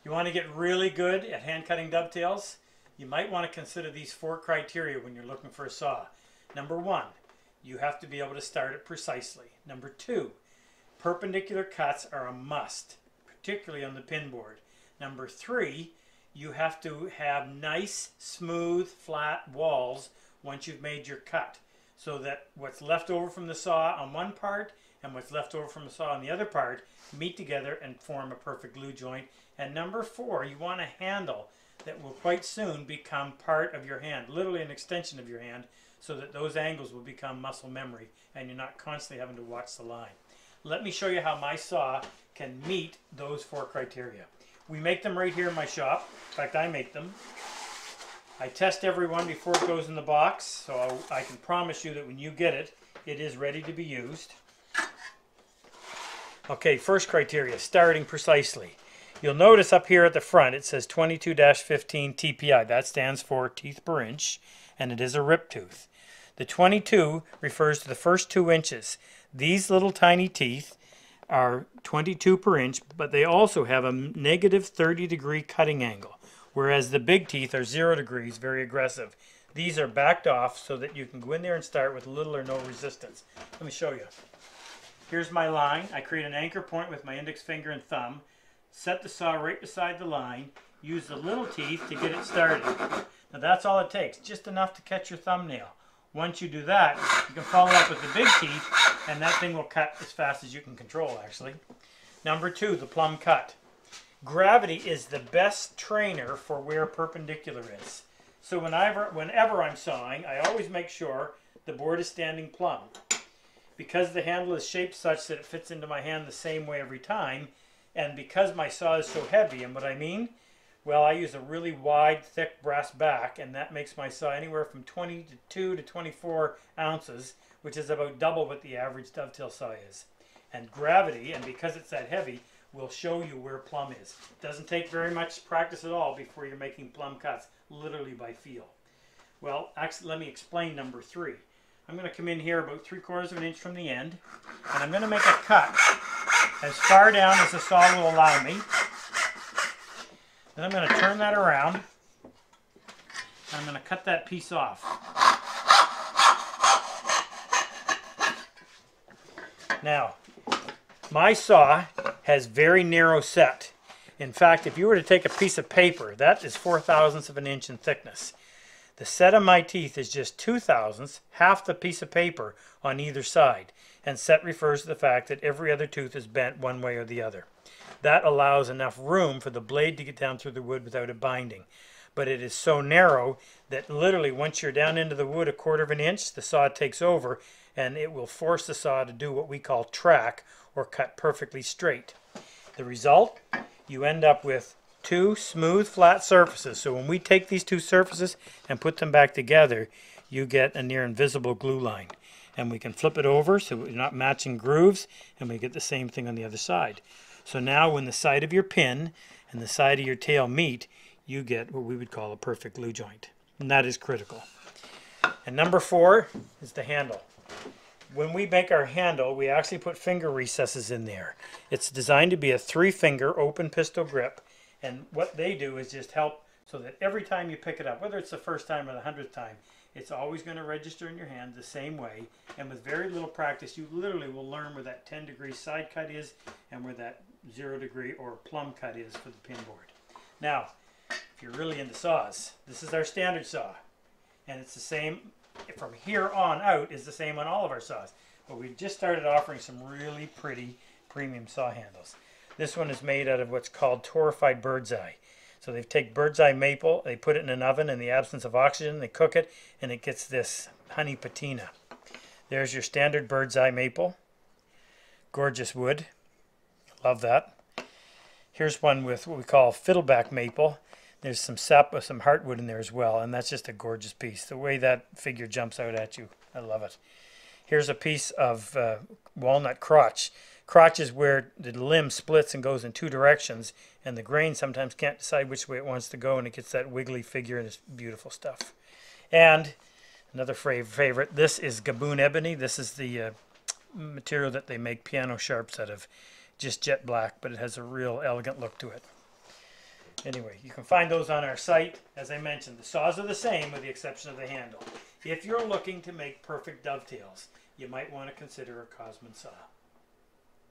You want to get really good at hand cutting dovetails? You might want to consider these 4 criteria when you're looking for a saw. Number 1, you have to be able to start it precisely. Number 2, perpendicular cuts are a must, particularly on the pin board. Number 3, you have to have nice, smooth, flat walls once you've made your cut, so that what's left over from the saw on one part and what's left over from the saw on the other part meet together and form a perfect glue joint. And number 4, you want a handle that will quite soon become part of your hand, literally an extension of your hand, so that those angles will become muscle memory and you're not constantly having to watch the line. Let me show you how my saw can meet those 4 criteria. We make them right here in my shop. In fact, I make them. I test every one before it goes in the box, so I can promise you that when you get it, it is ready to be used. Okay, first criteria, starting precisely. You'll notice up here at the front it says 22-15 TPI. That stands for teeth per inch, and it is a rip tooth. The 22 refers to the first 2 inches. These little tiny teeth are 22 per inch, but they also have a negative 30-degree cutting angle, whereas the big teeth are 0 degrees, very aggressive. These are backed off so that you can go in there and start with little or no resistance. Let me show you. Here's my line. I create an anchor point with my index finger and thumb, set the saw right beside the line, use the little teeth to get it started. Now that's all it takes, just enough to catch your thumbnail. Once you do that, you can follow up with the big teeth, and that thing will cut as fast as you can control, actually. Number 2, the plumb cut. Gravity is the best trainer for where perpendicular is. So whenever I'm sawing, I always make sure the board is standing plumb. Because the handle is shaped such that it fits into my hand the same way every time, and because my saw is so heavy, and what I mean? Well, I use a really wide, thick brass back, and that makes my saw anywhere from 22 to 24 ounces, which is about double what the average dovetail saw is. And gravity, and because it's that heavy, will show you where plumb is. It doesn't take very much practice at all before you're making plumb cuts, literally by feel. Well, actually, let me explain number 3. I'm going to come in here about 3/4 of an inch from the end, and I'm going to make a cut as far down as the saw will allow me. Then I'm going to turn that around, and I'm going to cut that piece off. Now, my saw has very narrow set. In fact, if you were to take a piece of paper, that is 4/1000 of an inch in thickness. The set of my teeth is just 2/1000, half the piece of paper on either side. And set refers to the fact that every other tooth is bent one way or the other. That allows enough room for the blade to get down through the wood without it binding. But it is so narrow that literally once you're down into the wood 1/4 of an inch, the saw takes over and it will force the saw to do what we call track, or cut perfectly straight. The result? You end up with 2 smooth, flat surfaces. So when we take these 2 surfaces and put them back together, you get a near invisible glue line. And we can flip it over so we're not matching grooves, and we get the same thing on the other side. So now when the side of your pin and the side of your tail meet, you get what we would call a perfect glue joint. And that is critical. And number 4 is the handle. When we make our handle, we actually put finger recesses in there. It's designed to be a 3-finger open pistol grip, and what they do is just help so that every time you pick it up, whether it's the first time or the 100th time, it's always going to register in your hand the same way, and with very little practice you literally will learn where that 10-degree side cut is and where that 0-degree or plumb cut is for the pin board. Now, if you're really into saws, this is our standard saw, and it's the same from here on out, is the same on all of our saws, but we just started offering some really pretty premium saw handles. This one is made out of what's called torrefied bird's eye. So they take bird's eye maple, they put it in an oven in the absence of oxygen, they cook it, and it gets this honey patina. There's your standard bird's eye maple. Gorgeous wood. Love that. Here's one with what we call Fiddleback Maple. There's some sap with some heartwood in there as well, and that's just a gorgeous piece. The way that figure jumps out at you, I love it. Here's a piece of walnut crotch. Crotch is where the limb splits and goes in 2 directions, and the grain sometimes can't decide which way it wants to go, and it gets that wiggly figure, and it's beautiful stuff. And another favorite, this is Gaboon Ebony. This is the material that they make piano sharps out of. Just jet black, but it has a real elegant look to it. Anyway, you can find those on our site. As I mentioned, the saws are the same with the exception of the handle. If you're looking to make perfect dovetails, you might want to consider a Cosman saw.